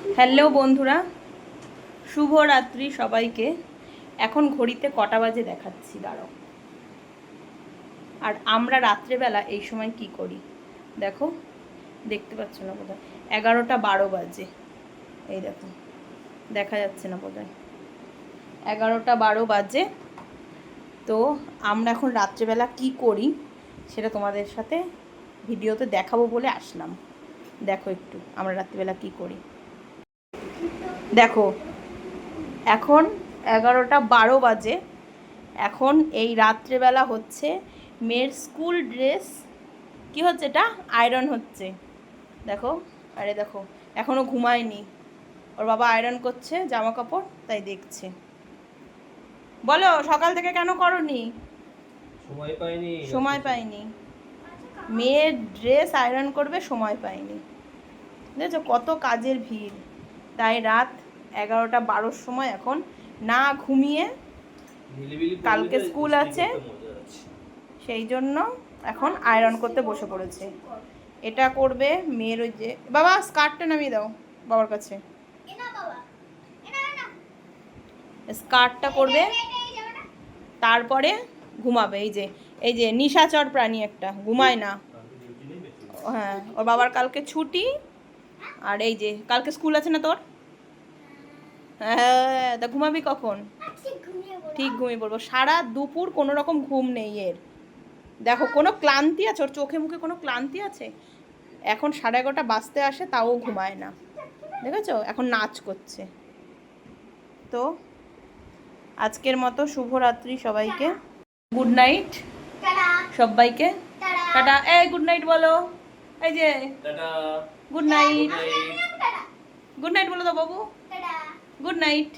Hello বন্ধুরা, শুভরাত্রি সবাইকে। এখন ঘড়িতে কটা বাজে দেখাচ্ছি, দাঁড়াও। আর আমরা রাত্রেবেলা এই সময় কি করি দেখো, দেখতে পাচ্ছ না বোধহয়, 11টা 12 বাজে। এই দেখো, দেখা যাচ্ছে না বোধহয়, 11টা 12 বাজে। তো আমরা এখন রাত্রেবেলা কি করি সেটা তোমাদের সাথে ভিডিওতে দেখাবো বলে আসলাম। দেখো একটু আমরা রাত্রিবেলা কি করি। দেখো, এখন 11টা 12 বাজে। এখন এই রাত্রেবেলা হচ্ছে মেয়ের স্কুল ড্রেস কি হচ্ছে, এটা আয়রন হচ্ছে। দেখো, আরে দেখো, এখনও ঘুমায়নি, ওর বাবা আয়রন করছে জামা কাপড়, তাই দেখছে। বলো সকাল থেকে কেন করনি? সময় পাইনি, মেয়ের ড্রেস আয়রন করবে, সময় পাইনি। দেখছো কত কাজের ভিড়, তাই রাত 11টা 12র সময় এখন না ঘুমিয়ে, কালকে স্কুল আছে সেই জন্য এখন আয়রন করতে বসে পড়েছে। এটা করবে মেয়ের, ওই যে বাবা স্কার্টটা নামিয়ে দাও বাবার কাছে, স্কার্টটা করবে, তারপরে ঘুমাবে। এই যে নিশাচর প্রাণী একটা, ঘুমায় না। হ্যাঁ, ওর বাবার কালকে ছুটি, আর এই যে কালকে স্কুল আছে না তোর? হ্যাঁ, তা ঘুমাবি কখন? ঠিক ঘুমিয়ে পড়বো। সারা দুপুর কোনো রকম ঘুম নেই এর। দেখো কোনো ক্লান্তি আছে ওর চোখে মুখে, কোনো ক্লান্তি আছে? এখন 11:30 বাজতে আসে তাও ঘুমায় না, দেখেছো? এখন নাচ করছে। তো আজকের মতো শুভরাত্রি সবাইকে, গুড নাইট সবাইকে, টাটা। এই গুড নাইট বলো, এই যে গুড নাইট, গুড নাইট বলো তো বাবু, গুড নাইট।